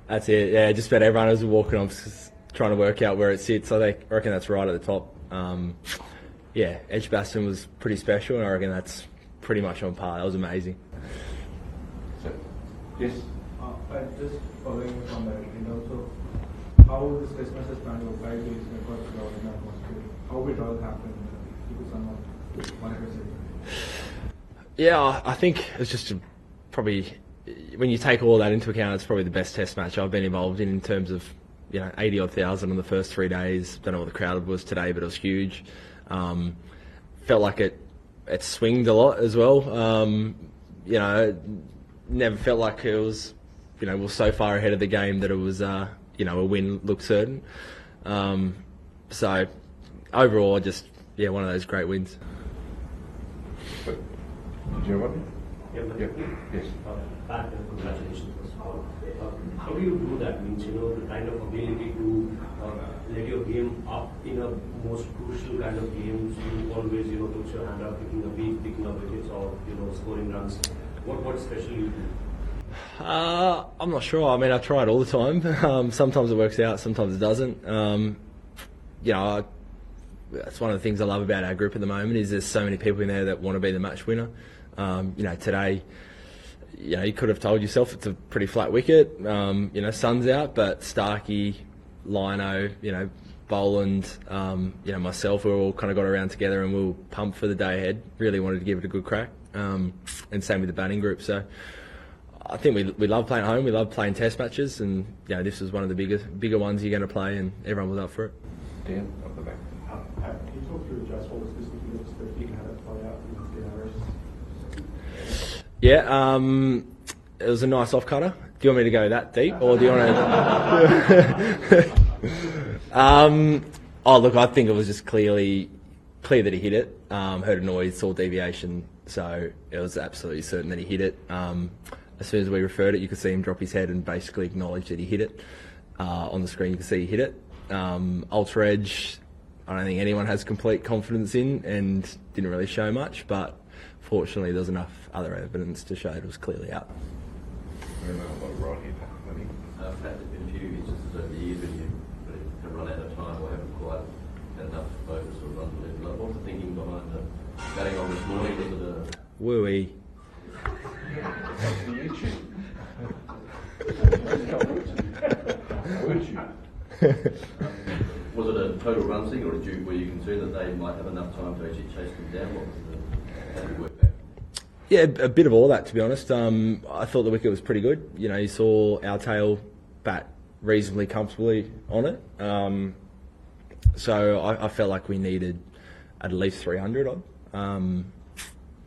That's it. Yeah, just about everyone was walking off, just trying to work out where it sits. I reckon that's right at the top. Yeah, Edgbaston was pretty special, and I reckon that's pretty much on par. That was amazing. So, yes. Just following on that, and also how this Christmas is planned over 5 days across the Melbourne atmosphere. How will it all happen? Because I'm not 100%. Yeah, I think it's just probably, when you take all that into account, it's probably the best test match I've been involved in terms of, 80-odd thousand on the first 3 days. Don't know what the crowd was today, but it was huge. Felt like it swinged a lot as well. Never felt like it was, we're so far ahead of the game that it was, a win looked certain. So overall, just, one of those great wins. Did you have one? Yeah. Yes. Pat, congratulations. How do you do that? Means, the kind of ability to let your game up in a most crucial kind of games. You always, put your hand up, picking up wickets, or scoring runs. What's special you do? I'm not sure. I mean, I try it all the time. Sometimes it works out, sometimes it doesn't. That's one of the things I love about our group at the moment is there's so many people in there that want to be the match winner. Today, you could have told yourself it's a pretty flat wicket. Sun's out, but Starkey, Lino, Boland, myself, we all kind of got around together and we were pumped for the day ahead. Really wanted to give it a good crack. And same with the batting group. So I think we love playing at home. We love playing test matches, and this was one of the bigger ones you're going to play, and everyone was up for it. Dan, up the back. Can you talk through Jaiswal was this week against the big how that played out against the AUS? Yeah, it was a nice off cutter. Do you want me to go that deep, or do you want to? Look, I think it was just clear that he hit it. Heard a noise, saw deviation, so it was absolutely certain that he hit it. As soon as we referred it, you could see him drop his head and basically acknowledge that he hit it. On the screen, you could see he hit it. Ultra edge, I don't think anyone has complete confidence in, and didn't really show much, but fortunately there was enough other evidence to show it was clearly out. Right here, Pat, there's been a few instances over the years when you have run out of time or haven't quite had enough focus or run to level up. What's the thinking behind the batting on this morning? Was it a... Woo-wee. Was it a total run thing, or were you concerned that they might have enough time to actually chase them down? How did you work that? Yeah, a bit of all that, to be honest. I thought the wicket was pretty good. You saw our tail bat reasonably comfortably on it. So I felt like we needed at least 300 odd.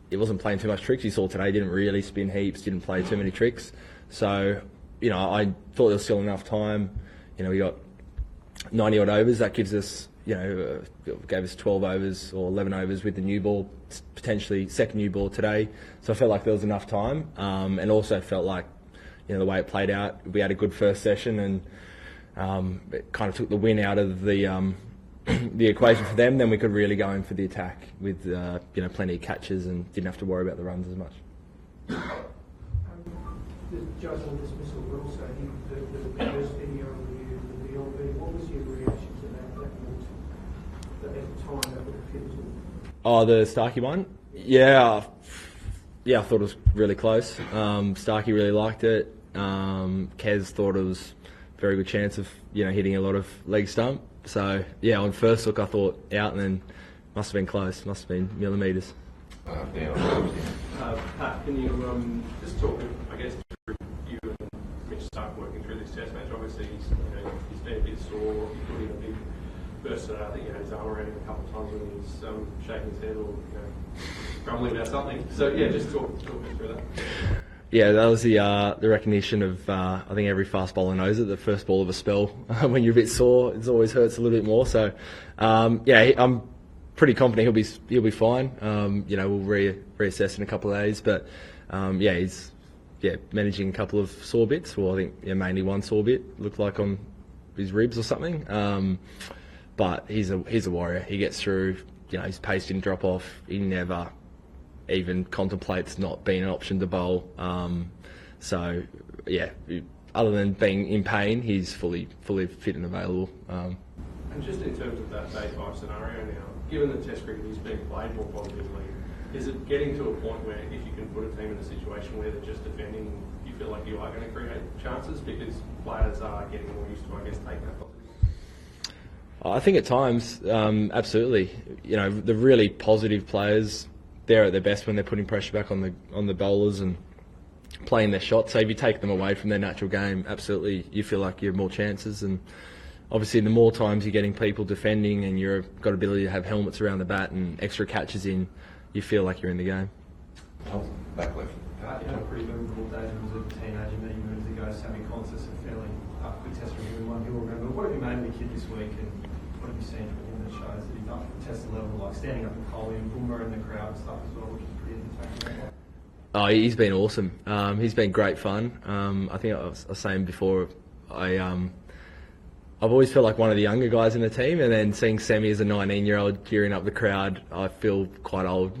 It wasn't playing too much tricks. You saw today didn't really spin heaps, didn't play too many tricks. So, I thought there was still enough time. We got 90 odd overs. That gives us, gave us 12 overs or 11 overs with the new ball, potentially second new ball today. So I felt like there was enough time, and also felt like, the way it played out, we had a good first session, and it kind of took the win out of the equation for them. Then we could really go in for the attack with plenty of catches and didn't have to worry about the runs as much. The judge on dismissal will say the first video review, the VLB. What was your reaction to that? That at the time that would have hit to... Oh, the Starkey one? Yeah, I thought it was really close. Starkey really liked it. Kez thought it was a very good chance of hitting a lot of leg stump. So on first look I thought out, and then must have been close. Must have been millimetres. Pat, can you just talk, I guess, through you and Mitch Stark working through this test match? Obviously, he's been a bit sore. He put in a big burst. I think he had his arm around him a couple of times when he was shaking his head or grumbling about something. So just talk me through that. Yeah, that was the recognition of I think every fast bowler knows it. The first ball of a spell, when you're a bit sore, it always hurts a little bit more. So I'm pretty confident he'll be fine. We'll reassess in a couple of days, but he's managing a couple of sore bits. Well, I think mainly one sore bit looked like on his ribs or something. But he's a warrior. He gets through. His pace didn't drop off. He never even contemplates not being an option to bowl. other than being in pain, he's fully fit and available. And just in terms of that day 5 scenario now, given that Test cricket is being played more positively, is it getting to a point where if you can put a team in a situation where they're just defending, you feel like you are going to create chances because players are getting more used to, I guess, taking that positive? I think at times, absolutely. You know, the really positive players, they're at their best when they're putting pressure back on the bowlers and playing their shots. So if you take them away from their natural game, absolutely, you feel like you have more chances. And obviously, the more times you're getting people defending and you've got ability to have helmets around the bat and extra catches in, you feel like you're in the game. Back left. You had a pretty memorable day as a teenager many moons ago, Sammy Consis and fairly quick test review one he'll remember. What have you made of the kid this week and what have you seen from him that shows that he's up to the test level, like standing up in Coley and Bumrah in the crowd and stuff as well, which is pretty entertaining. Oh, he's been awesome. He's been great fun. I think I was saying before, I've always felt like one of the younger guys in the team, and then seeing Sammy as a 19-year-old gearing up the crowd, I feel quite old.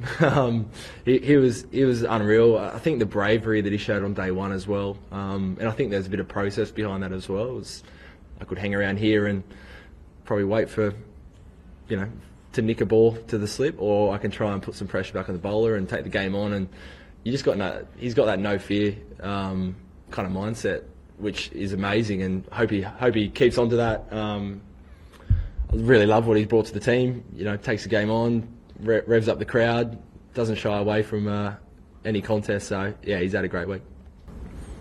He was unreal. I think the bravery that he showed on day one as well, and I think there's a bit of process behind that as well. I could hang around here and probably wait for, to nick a ball to the slip, or I can try and put some pressure back on the bowler and take the game on. And he's got that no fear kind of mindset, which is amazing, and hope he keeps on to that. I really love what he's brought to the team. Takes the game on, revs up the crowd, doesn't shy away from any contest. So yeah, he's had a great week.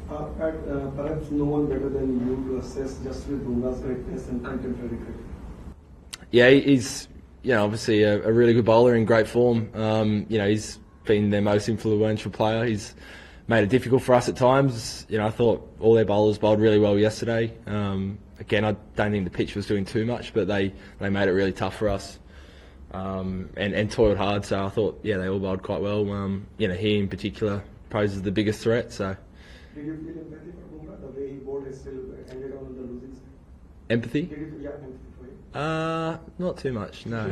Pat, perhaps no one better than you to assess Jasprit Bumrah's greatness in contemporary cricket. Yeah, he's obviously a really good bowler in great form. He's been their most influential player. He's made it difficult for us at times. I thought all their bowlers bowled really well yesterday. Again, I don't think the pitch was doing too much, but they made it really tough for us and toiled hard. So I thought, yeah, they all bowled quite well. He in particular poses the biggest threat. So. Did you feel empathy for Bumrah, the way he bowled is still ended on the losing side? Empathy? Empathy for you? Not too much, no.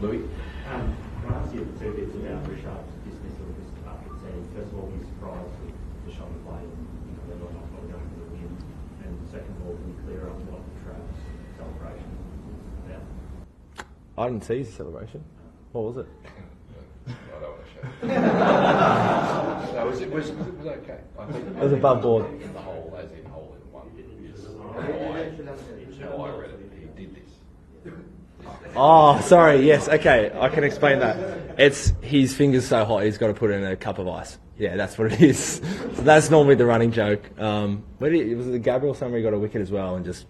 Louis? Can I ask you two bits about Rishabh's dismissal after the team? First of all, were you surprised with the shot and play and they're not going for the win? And second of all, can you clear up what Trav's celebration was about? I didn't see his celebration. What was it? I don't want to show. No, it was okay. I think It was above board. The whole, as in whole in one. How I read it, he did this. Oh, sorry. Yes. Okay. I can explain that. It's his finger's so hot he's got to put it in a cup of ice. Yeah, that's what it is. So that's normally the running joke. Was it Gabriel somewhere? He got a wicket as well and just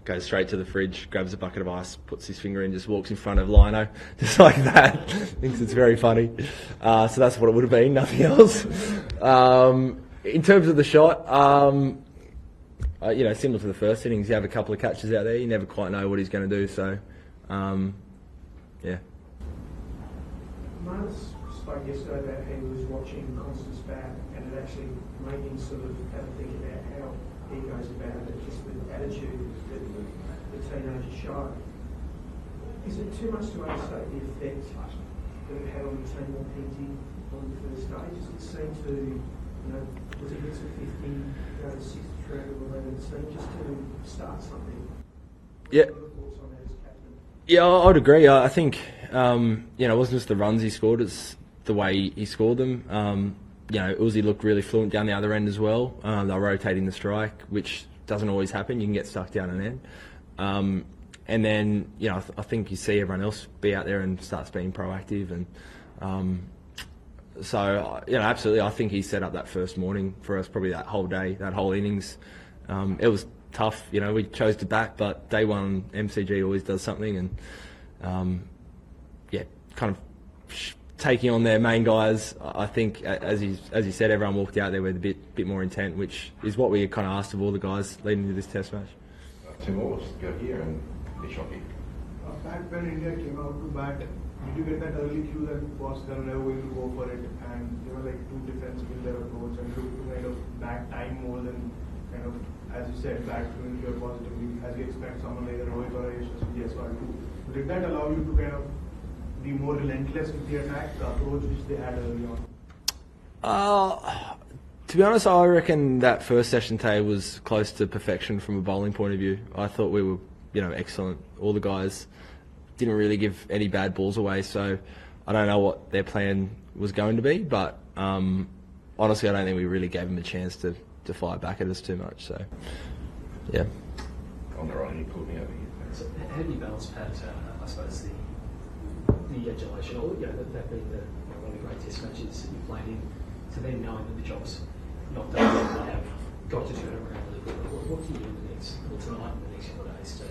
goes straight to the fridge, grabs a bucket of ice, puts his finger in, just walks in front of Lino, just like that. Thinks it's very funny. So that's what it would have been, nothing else. In terms of the shot, similar to the first innings, you have a couple of catches out there, you never quite know what he's going to do. So, yeah. Marnus spoke yesterday about how he was watching Constance bat and it actually made him sort of have a think about how he goes about it, just the attitude that the teenagers show. Is it too much to understate the effect that it had on the team on PT on the first day? Does it seem to, was it hits at 50, go to 60 through to 11, just to start something? Yeah. What are your thoughts on that as captain? Yeah, I'd agree. I think, it wasn't just the runs he scored, it's the way he scored them. Uzi looked really fluent down the other end as well. They're rotating the strike, which doesn't always happen. You can get stuck down an end. And then, I think you see everyone else be out there and starts being proactive. And so, absolutely, I think he set up that first morning for us, probably that whole day, that whole innings. It was tough. We chose to bat, but day one, MCG always does something. And, kind of taking on their main guys. I think, as you said, everyone walked out there with a bit more intent, which is what we kind of asked of all the guys leading into this Test match. Tim Morris, go here and be shocking. Back when India came out to bat, did you get that early cue that was they're never going to go for it, and two defense in their approach and look to kind of back time more than kind of, as you said, back to India positively, as you expect someone like Rohit or Yashasvi Jaiswal to. Did that allow you to kind of be more relentless with the attack, the approach which they had early on? To be honest, I reckon that first session today was close to perfection from a bowling point of view. I thought we were, excellent. All the guys didn't really give any bad balls away, so I don't know what their plan was going to be, but honestly, I don't think we really gave them a chance to fire back at us too much. So, yeah. On the right, you pulled me over here. So how do you balance, Pat, I suppose, the adulation, or that being one of the great test matches that you played in, to then knowing that the job's not done yet, they have got to turn it around really quickly. What do you do tonight and the next couple of days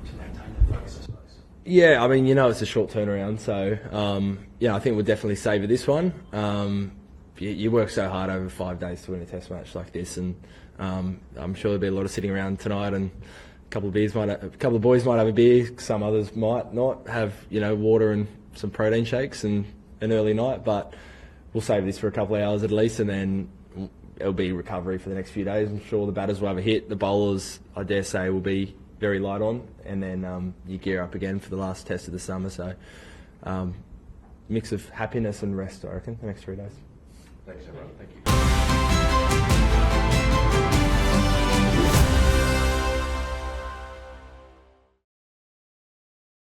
to maintain that focus, I suppose? Yeah, I mean, it's a short turnaround, so I think we'll definitely savour this one. You work so hard over 5 days to win a test match like this, and I'm sure there'll be a lot of sitting around tonight, and a couple of boys might have a beer, some others might not have, water and some protein shakes and an early night, but we'll save this for a couple of hours at least, and then it'll be recovery for the next few days. I'm sure the batters will have a hit. The bowlers, I dare say, will be very light on, and then you gear up again for the last test of the summer. So mix of happiness and rest, I reckon, the next 3 days. Thanks, everyone. Thank you.